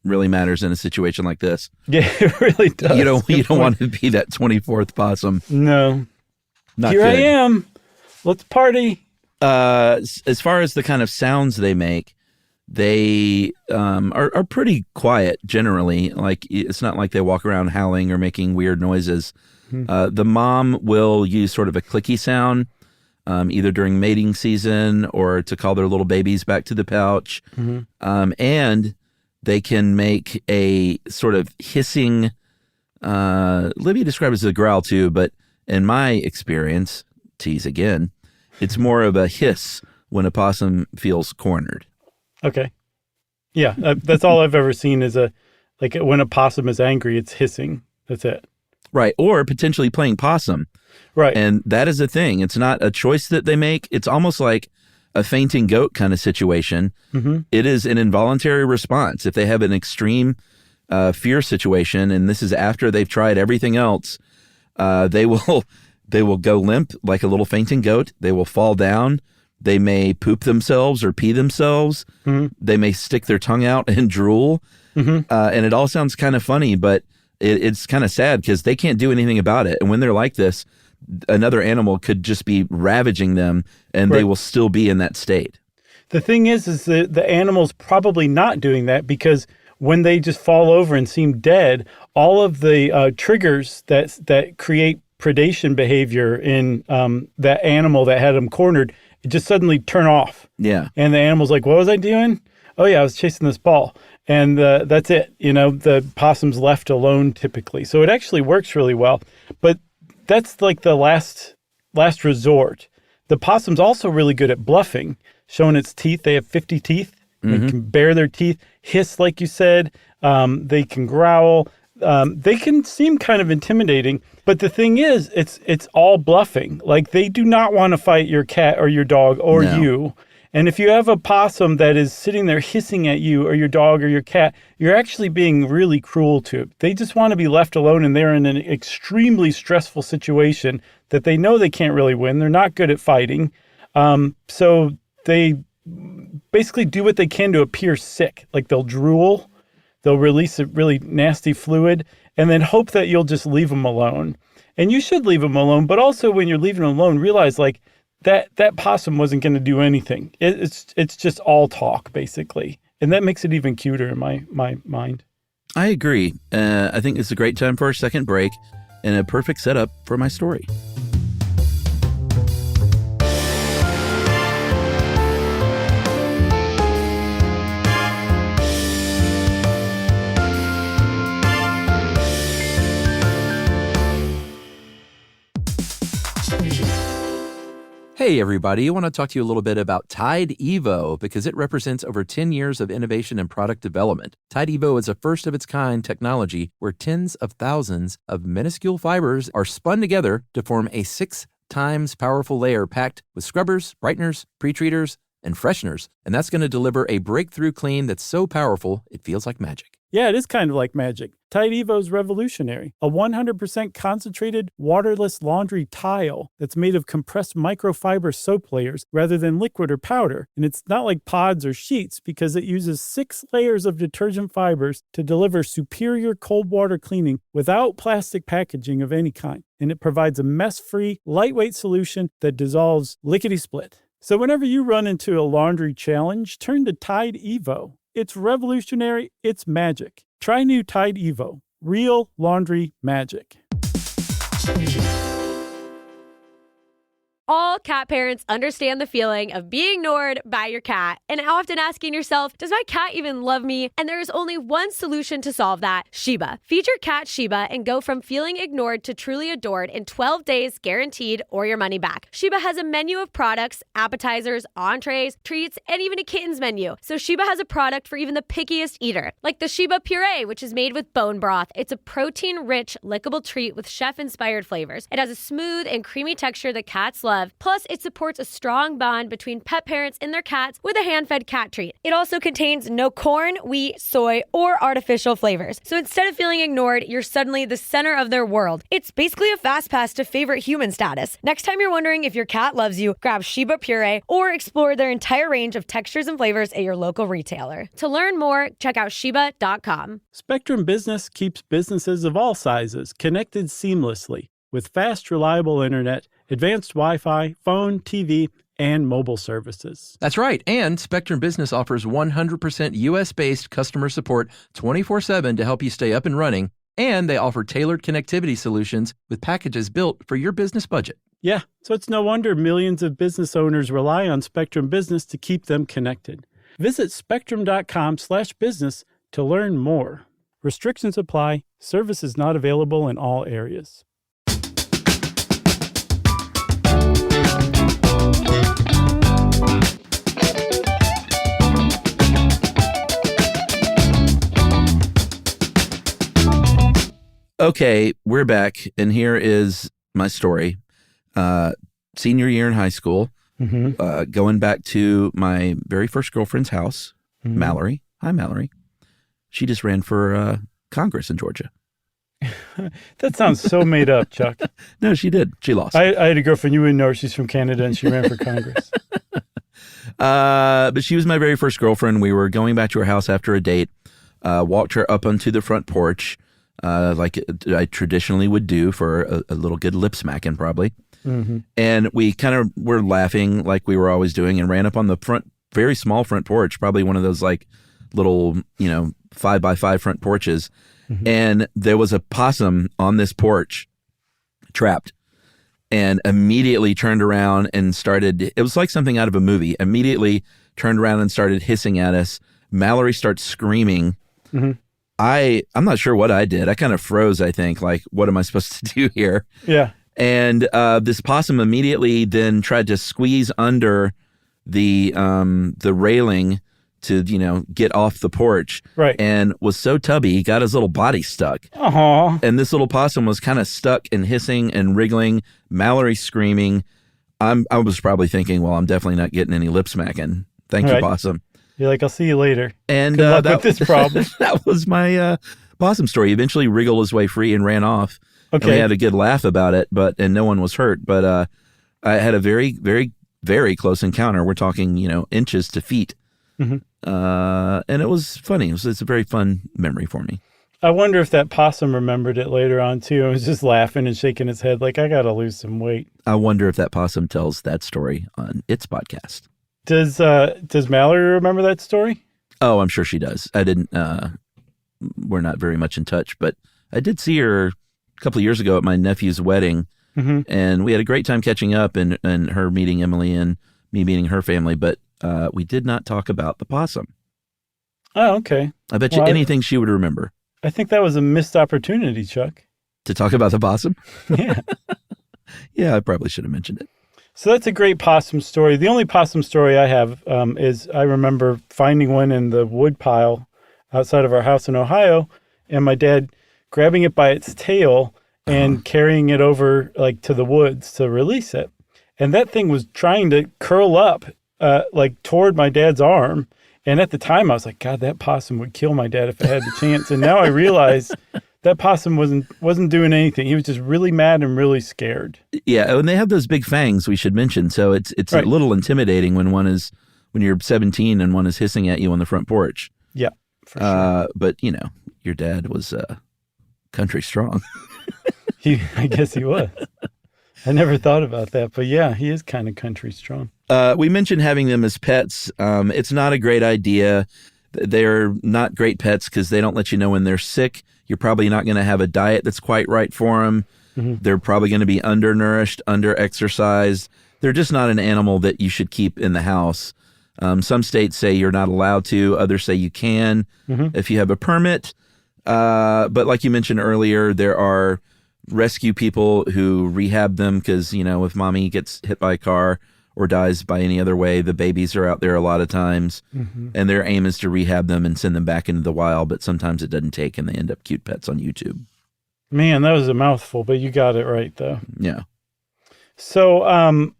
really matters in a situation like this. Yeah, it really does. You don't want to be that 24th possum. No. Not Here good. I am. Let's party. As far as the kind of sounds they make, they are pretty quiet generally. Like, it's not like they walk around howling or making weird noises. The mom will use sort of a clicky sound, either during mating season or to call their little babies back to the pouch. And they can make a sort of hissing, Libby described it as a growl too, but in my experience, tease again, it's more of a hiss when a possum feels cornered. Okay. Yeah, that's all I've ever seen is when a possum is angry, it's hissing. That's it. Right. Or potentially playing possum. Right. And that is a thing. It's not a choice that they make. It's almost like a fainting goat kind of situation. It is an involuntary response. If they have an extreme fear situation, and this is after they've tried everything else, they will go limp like a little fainting goat. They will fall down. They may poop themselves or pee themselves. They may stick their tongue out and drool. And it all sounds kind of funny, but it's kind of sad because they can't do anything about it. And when they're like this, another animal could just be ravaging them and they will still be in that state. The thing is that the animal's probably not doing that because when they just fall over and seem dead, all of the triggers that create predation behavior in that animal that had them cornered, it just suddenly turn off. Yeah. And the animal's like, what was I doing? Oh yeah, I was chasing this ball. And that's it. The possum's left alone typically. So it actually works really well. But that's like the last resort. The possum's also really good at bluffing, showing its teeth. They have 50 teeth. They can bare their teeth, hiss like you said. They can growl. They can seem kind of intimidating. But the thing is, it's all bluffing. Like, they do not want to fight your cat or your dog or you. And if you have a possum that is sitting there hissing at you or your dog or your cat, you're actually being really cruel to it. They just want to be left alone, and they're in an extremely stressful situation that they know they can't really win. They're not good at fighting. So they basically do what they can to appear sick. Like, they'll drool, they'll release a really nasty fluid, and then hope that you'll just leave them alone. And you should leave them alone, but also when you're leaving them alone, realize like, that possum wasn't going to do anything. It's just all talk, basically. And that makes it even cuter in my mind. I agree. I think it's a great time for our second break and a perfect setup for my story. Hey everybody, I want to talk to you a little bit about Tide Evo because it represents over 10 years of innovation and product development. Tide Evo is a first-of-its-kind technology where tens of thousands of minuscule fibers are spun together to form a 6 times powerful layer packed with scrubbers, brighteners, pre-treaters, and fresheners. And that's going to deliver a breakthrough clean that's so powerful it feels like magic. Yeah, it is kind of like magic. Tide Evo is revolutionary. A 100% concentrated, waterless laundry tile that's made of compressed microfiber soap layers rather than liquid or powder. And it's not like pods or sheets because it uses 6 layers of detergent fibers to deliver superior cold water cleaning without plastic packaging of any kind. And it provides a mess-free, lightweight solution that dissolves lickety-split. So whenever you run into a laundry challenge, turn to Tide Evo. It's revolutionary. It's magic. Try new Tide Evo. Real laundry magic. All cat parents understand the feeling of being ignored by your cat and often asking yourself, does my cat even love me? And there is only one solution to solve that, Sheba. Feed your cat Sheba and go from feeling ignored to truly adored in 12 days guaranteed or your money back. Sheba has a menu of products, appetizers, entrees, treats, and even a kitten's menu. So Sheba has a product for even the pickiest eater, like the Sheba Puree, which is made with bone broth. It's a protein-rich, lickable treat with chef-inspired flavors. It has a smooth and creamy texture that cats love. Plus, it supports a strong bond between pet parents and their cats with a hand-fed cat treat. It also contains no corn, wheat, soy, or artificial flavors. So instead of feeling ignored, you're suddenly the center of their world. It's basically a fast pass to favorite human status. Next time you're wondering if your cat loves you, grab Sheba Puree or explore their entire range of textures and flavors at your local retailer. To learn more, check out Sheba.com. Spectrum Business keeps businesses of all sizes connected seamlessly with fast, reliable internet, advanced Wi-Fi, phone, TV, and mobile services. That's right. And Spectrum Business offers 100% U.S.-based customer support 24/7 to help you stay up and running. And they offer tailored connectivity solutions with packages built for your business budget. Yeah, so it's no wonder millions of business owners rely on Spectrum Business to keep them connected. Visit spectrum.com/business to learn more. Restrictions apply. Services not available in all areas. Okay, we're back, and here is my story. Senior year in high school, going back to my very first girlfriend's house, Mallory. Hi, Mallory. She just ran for Congress in Georgia. That sounds so made up, Chuck. No, she did. She lost. I had a girlfriend, you wouldn't know, she's from Canada, and she ran for Congress. But she was my very first girlfriend. We were going back to her house after a date, walked her up onto the front porch, like I traditionally would do for a little good lip smacking probably. And we kind of were laughing like we were always doing and ran up on the front, very small front porch, probably one of those like little, 5x5 front porches. And there was a possum on this porch trapped and immediately turned around and started, it was like something out of a movie, immediately turned around and started hissing at us. Mallory starts screaming. I'm not sure what I did. I kind of froze, I think, like, what am I supposed to do here? Yeah. And this possum immediately then tried to squeeze under the railing to, get off the porch. Right. And was so tubby, he got his little body stuck. And this little possum was kind of stuck and hissing and wriggling. Mallory screaming. I was probably thinking, well, I'm definitely not getting any lip smacking. Thank you, possum. You're like, I'll see you later. And Good luck with this problem. That was my possum story. He eventually wriggled his way free and ran off. Okay. And we had a good laugh about it, and no one was hurt. But I had a very, very, very close encounter. We're talking, inches to feet. And it was funny. It's a very fun memory for me. I wonder if that possum remembered it later on, too, and was just laughing and shaking its head like, I got to lose some weight. I wonder if that possum tells that story on its podcast. Does Mallory remember that story? Oh, I'm sure she does. I didn't. We're not very much in touch, but I did see her a couple of years ago at my nephew's wedding, and we had a great time catching up and her meeting Emily and me meeting her family. But we did not talk about the possum. Oh, okay. I bet you anything she would remember. I think that was a missed opportunity, Chuck. To talk about the possum? Yeah. Yeah, I probably should have mentioned it. So that's a great possum story. The only possum story I have is I remember finding one in the wood pile outside of our house in Ohio, and my dad grabbing it by its tail and carrying it over like to the woods to release it. And that thing was trying to curl up like toward my dad's arm. And at the time I was like, God, that possum would kill my dad if it had the chance. And now I realize that possum wasn't doing anything. He was just really mad and really scared. Yeah, and they have those big fangs we should mention. So it's right. A little intimidating when you're 17 and one is hissing at you on the front porch. Yeah, for sure. But your dad was country strong. I guess he was. I never thought about that, but yeah, he is kind of country strong. We mentioned having them as pets. It's not a great idea. They're not great pets because they don't let you know when they're sick. You're probably not going to have a diet that's quite right for them. They're probably going to be undernourished, under-exercised. They're just not an animal that you should keep in the house. Some states say you're not allowed to. Others say you can if you have a permit. But like you mentioned earlier, there are rescue people who rehab them because, if mommy gets hit by a car or dies by any other way, the babies are out there a lot of times. And their aim is to rehab them and send them back into the wild. But sometimes it doesn't take and they end up cute pets on YouTube. Man, that was a mouthful, but you got it right, though. Yeah. So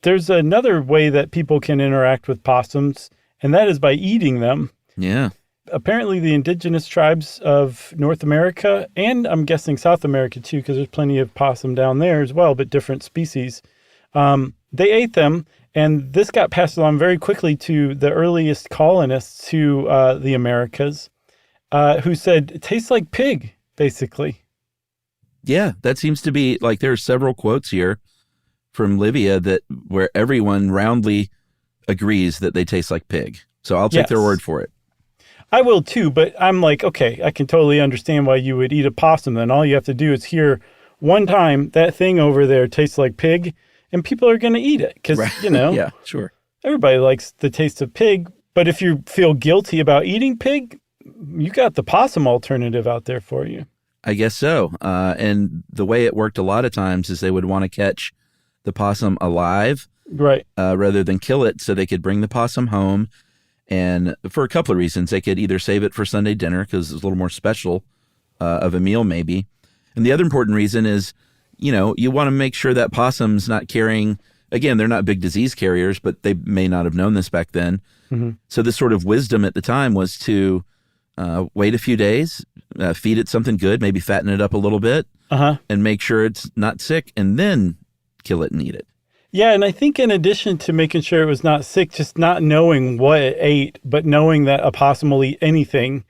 there's another way that people can interact with possums, and that is by eating them. Yeah. Apparently, the indigenous tribes of North America, and I'm guessing South America too, because there's plenty of possum down there as well, but different species, they ate them, and this got passed along very quickly to the earliest colonists to the Americas, who said, it tastes like pig, basically. Yeah, that seems to be, like, there are several quotes here from Livia where everyone roundly agrees that they taste like pig. So I'll take their word for it. I will too, but I'm like, okay, I can totally understand why you would eat a possum then. All you have to do is hear one time that thing over there tastes like pig, and people are going to eat it because, Yeah, sure. Everybody likes the taste of pig. But if you feel guilty about eating pig, you got the possum alternative out there for you. I guess so. And the way it worked a lot of times is they would want to catch the possum alive, right? Rather than kill it, so they could bring the possum home. And for a couple of reasons, they could either save it for Sunday dinner because it's a little more special of a meal, maybe. And the other important reason is, you want to make sure that possum's not carrying. Again, they're not big disease carriers, but they may not have known this back then. So this sort of wisdom at the time was to wait a few days, feed it something good, maybe fatten it up a little bit, and make sure it's not sick, and then kill it and eat it. Yeah, and I think in addition to making sure it was not sick, just not knowing what it ate, but knowing that a possum will eat anything.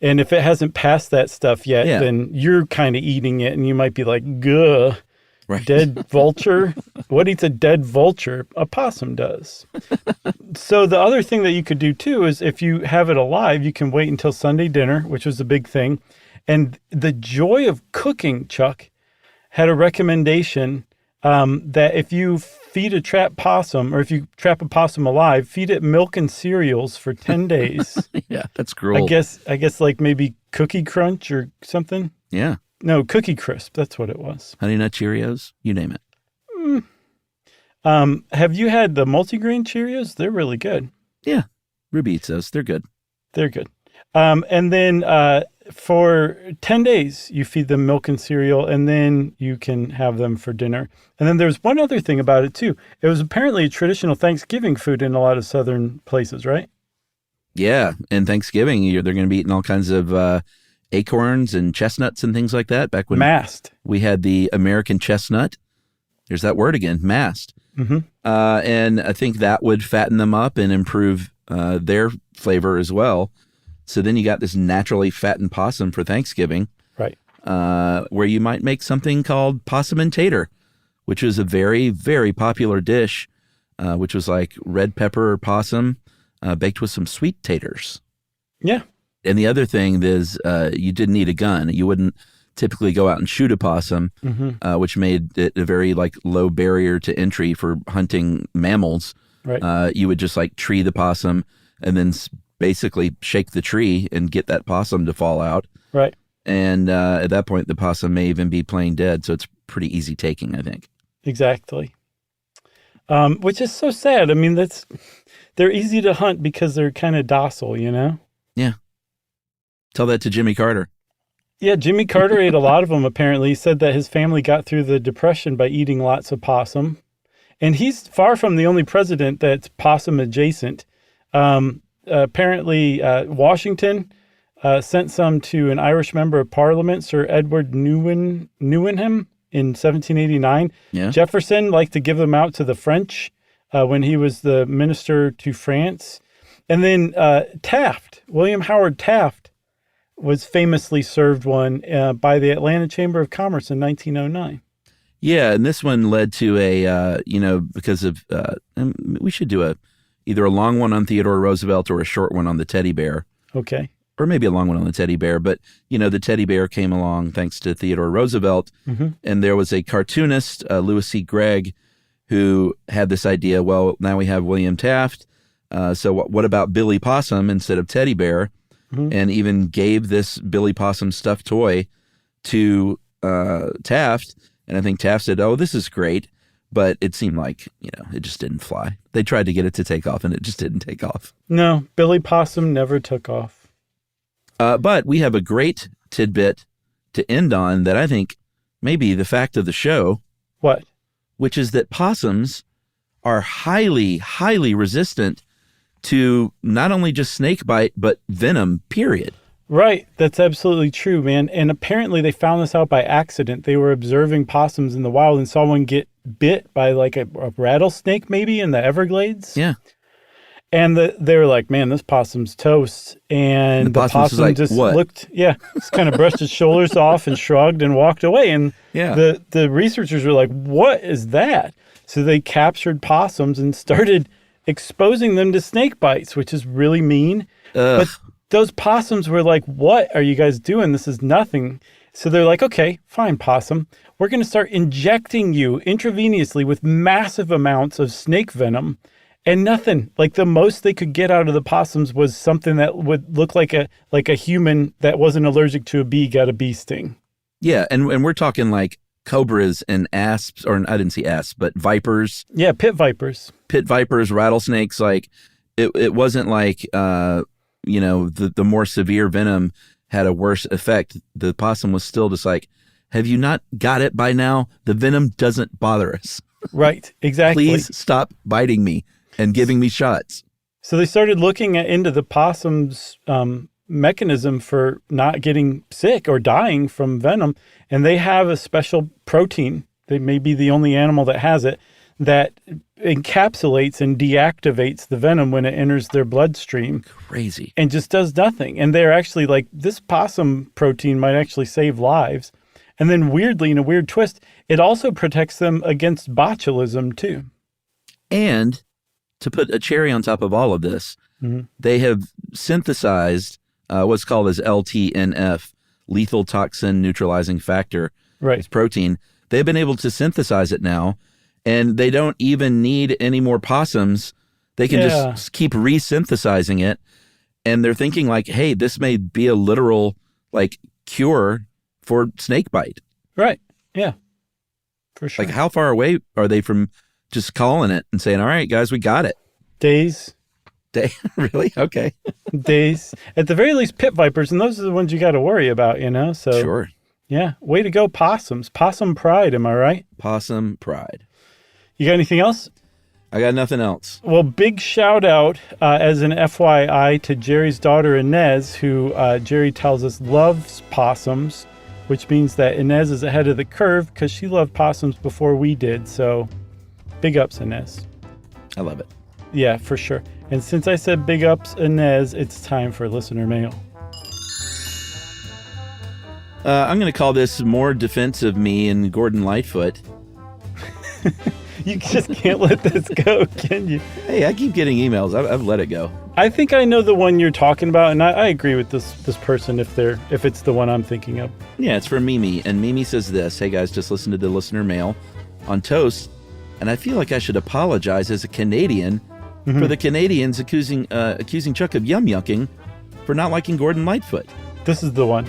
And if it hasn't passed that stuff yet, then you're kind of eating it, and you might be like, "Gah, right. Dead vulture? What eats a dead vulture? A possum does." So the other thing that you could do too is if you have it alive, you can wait until Sunday dinner, which was a big thing. And the joy of cooking, Chuck, had a recommendation that if you feed a trapped possum, or if you trap a possum alive, feed it milk and cereals for 10 days. Yeah, that's cruel. I guess like maybe Cookie Crunch or something. Yeah. No, Cookie Crisp. That's what it was. Honey Nut Cheerios, you name it. Have you had the multigrain Cheerios? They're really good. Yeah. Ruby eats those. They're good. They're good. And then for 10 days, you feed them milk and cereal, and then you can have them for dinner. And then there's one other thing about it, too. It was apparently a traditional Thanksgiving food in a lot of southern places, right? Yeah. And Thanksgiving, they're going to be eating all kinds of acorns and chestnuts and things like that. Back when we had the American chestnut. There's that word again, mast. And I think that would fatten them up and improve their flavor as well. So then you got this naturally fattened possum for Thanksgiving. Right. Where you might make something called possum and tater, which is a very, very popular dish, which was like red pepper possum baked with some sweet taters. Yeah. And the other thing is you didn't need a gun. You wouldn't typically go out and shoot a possum, which made it a very low barrier to entry for hunting mammals. Right. You would just tree the possum and then basically shake the tree and get that possum to fall out. Right. And at that point, the possum may even be plain dead. So it's pretty easy taking, I think. Exactly. Which is so sad. I mean, they're easy to hunt because they're kind of docile, Yeah. Tell that to Jimmy Carter. Yeah, Jimmy Carter ate a lot of them, apparently. He said that his family got through the Depression by eating lots of possum. And he's far from the only president that's possum adjacent. Apparently, Washington sent some to an Irish member of Parliament, Sir Edward Newenham, in 1789. Yeah. Jefferson liked to give them out to the French when he was the minister to France. And then William Howard Taft, was famously served one by the Atlanta Chamber of Commerce in 1909. Yeah, and this one led to a, because of, we should do either a long one on Theodore Roosevelt or a short one on the teddy bear. Okay. Or maybe a long one on the teddy bear. But, the teddy bear came along thanks to Theodore Roosevelt. And there was a cartoonist, Louis C. Gregg, who had this idea, well, now we have William Taft. So what about Billy Possum instead of Teddy Bear? And even gave this Billy Possum stuffed toy to Taft. And I think Taft said, oh, this is great. But it seemed like, it just didn't fly. They tried to get it to take off, and it just didn't take off. No, Billy Possum never took off. But we have a great tidbit to end on that I think may be the fact of the show. What? Which is that possums are highly, highly resistant to not only just snake bite, but venom, period. Right. That's absolutely true, man. And apparently they found this out by accident. They were observing possums in the wild and saw one get bit by like a rattlesnake maybe in the Everglades. Yeah. And they were like, man, this possum's toast. And the possum like, just what? looked, just kind of brushed his shoulders off and shrugged and walked away. And the researchers were like, what is that? So they captured possums and started exposing them to snake bites, which is really mean. But those possums were like, what are you guys doing? This is nothing. So they're like, okay, fine, possum. We're going to start injecting you intravenously with massive amounts of snake venom. And nothing. Like the most they could get out of the possums was something that would look like a human that wasn't allergic to a bee got a bee sting. Yeah, and we're talking like cobras and asps, or I didn't see asps, but vipers. Yeah, pit vipers. Pit vipers, rattlesnakes. Like it wasn't like the more severe venom had a worse effect. The possum was still just like, have you not got it by now? The venom doesn't bother us. Right, exactly. Please stop biting me and giving me shots. So they started looking into the possum's mechanism for not getting sick or dying from venom. And they have a special protein, they may be the only animal that has it, that encapsulates and deactivates the venom when it enters their bloodstream. Crazy. And just does nothing. And they're actually like, this possum protein might actually save lives. And then weirdly, in a weird twist, it also protects them against botulism too. And to put a cherry on top of all of this, they have synthesized what's called as LTNF, lethal toxin neutralizing factor. Right. It's protein. They've been able to synthesize it now, and they don't even need any more possums. They can just keep resynthesizing it. And they're thinking like, hey, this may be a literal like cure for snake bite. Right. Yeah. For sure. Like how far away are they from just calling it and saying, all right, guys, we got it? Days. Really? Okay. Days. At the very least, pit vipers, and those are the ones you got to worry about, So sure. Yeah. Way to go, possums. Possum pride, am I right? Possum pride. You got anything else? I got nothing else. Well, big shout out as an FYI to Jerry's daughter, Inez, who Jerry tells us loves possums, which means that Inez is ahead of the curve because she loved possums before we did. So big ups, Inez. I love it. Yeah, for sure. And since I said big ups, Inez, it's time for listener mail. I'm going to call this more defense of me and Gordon Lightfoot. You just can't let this go, can you? Hey, I keep getting emails. I've let it go. I think I know the one you're talking about, and I agree with this person if it's the one I'm thinking of. Yeah, it's from Mimi, and Mimi says this: hey guys, just listen to the listener mail on Toast, and I feel like I should apologize as a Canadian for the Canadians accusing Chuck of yum-yucking for not liking Gordon Lightfoot. This is the one.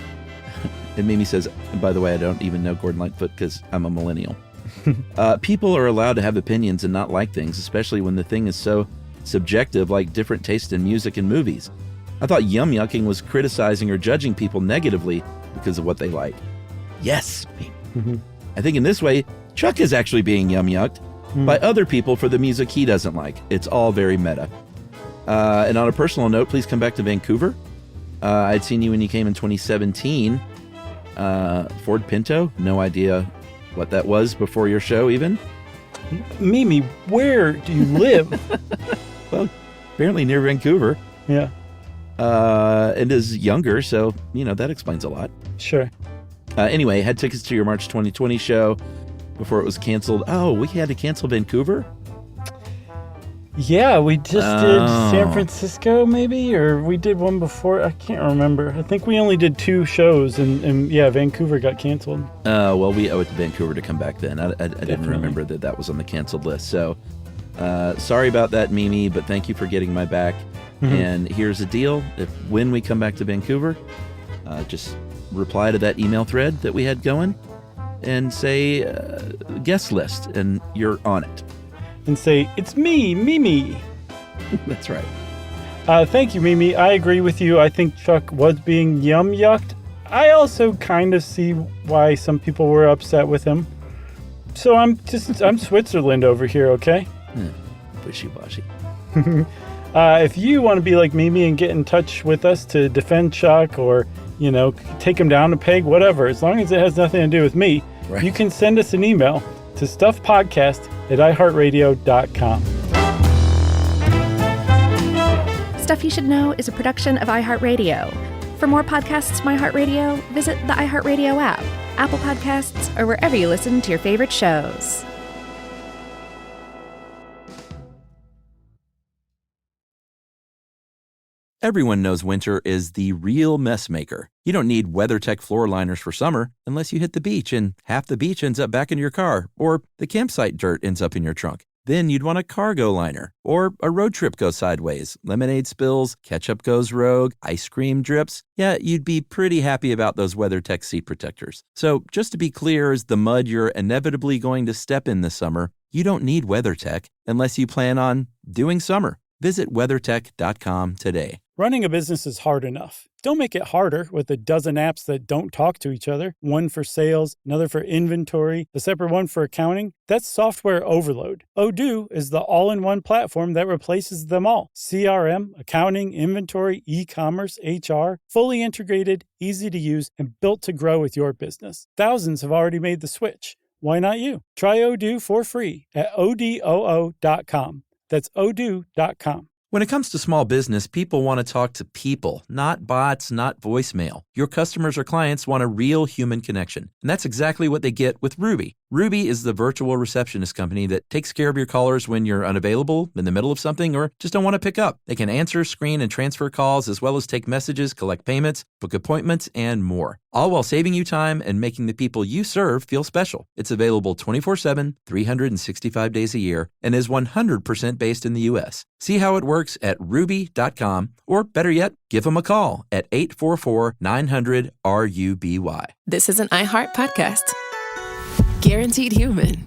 And Mimi says, and by the way, I don't even know Gordon Lightfoot because I'm a millennial. People are allowed to have opinions and not like things, especially when the thing is so subjective, like different taste in music and movies. I thought yum-yucking was criticizing or judging people negatively because of what they like. Yes. I think in this way, Chuck is actually being yum-yucked by other people for the music he doesn't like. It's all very meta. And on a personal note, please come back to Vancouver. I'd seen you when you came in 2017. Ford Pinto, no idea what that was before your show even. Mimi, where do you live? Well, apparently near Vancouver. Yeah. And is younger, so, that explains a lot. Sure. Anyway, had tickets to your March 2020 show before it was canceled. Oh, we had to cancel Vancouver? Yeah, we just did San Francisco, maybe, or we did one before. I can't remember. I think we only did 2 shows, and yeah, Vancouver got canceled. Well, we owe it to Vancouver to come back then. I didn't remember that was on the canceled list. So sorry about that, Mimi, but thank you for getting my back. And here's the deal. When we come back to Vancouver, just reply to that email thread that we had going and say guest list, and you're on it. And say, it's me, Mimi. That's right. Thank you, Mimi. I agree with you. I think Chuck was being yucked. I also kind of see why some people were upset with him. So I'm Switzerland over here, okay? Wishy-washy. If you want to be like Mimi and get in touch with us to defend Chuck or, take him down a peg, whatever, as long as it has nothing to do with me, right, you can send us an email to stuffpodcast@iheartradio.com. Stuff You Should Know is a production of iHeartRadio. For more podcasts from iHeartRadio, visit the iHeartRadio app, Apple Podcasts, or wherever you listen to your favorite shows. Everyone knows winter is the real mess maker. You don't need WeatherTech floor liners for summer unless you hit the beach and half the beach ends up back in your car, or the campsite dirt ends up in your trunk. Then you'd want a cargo liner, or a road trip goes sideways, lemonade spills, ketchup goes rogue, ice cream drips. Yeah, you'd be pretty happy about those WeatherTech seat protectors. So just to be clear, as the mud you're inevitably going to step in this summer, you don't need WeatherTech unless you plan on doing summer. Visit WeatherTech.com today. Running a business is hard enough. Don't make it harder with a dozen apps that don't talk to each other. One for sales, another for inventory, a separate one for accounting. That's software overload. Odoo is the all-in-one platform that replaces them all. CRM, accounting, inventory, e-commerce, HR, fully integrated, easy to use, and built to grow with your business. Thousands have already made the switch. Why not you? Try Odoo for free at odoo.com. That's odoo.com. When it comes to small business, people want to talk to people, not bots, not voicemail. Your customers or clients want a real human connection, and that's exactly what they get with Ruby. Ruby is the virtual receptionist company that takes care of your callers when you're unavailable, in the middle of something, or just don't want to pick up. They can answer, screen, and transfer calls, as well as take messages, collect payments, book appointments, and more, all while saving you time and making the people you serve feel special. It's available 24/7, 365 days a year, and is 100% based in the U.S. See how it works at ruby.com, or better yet, give them a call at 844-900-RUBY. This is an iHeart podcast. Guaranteed human.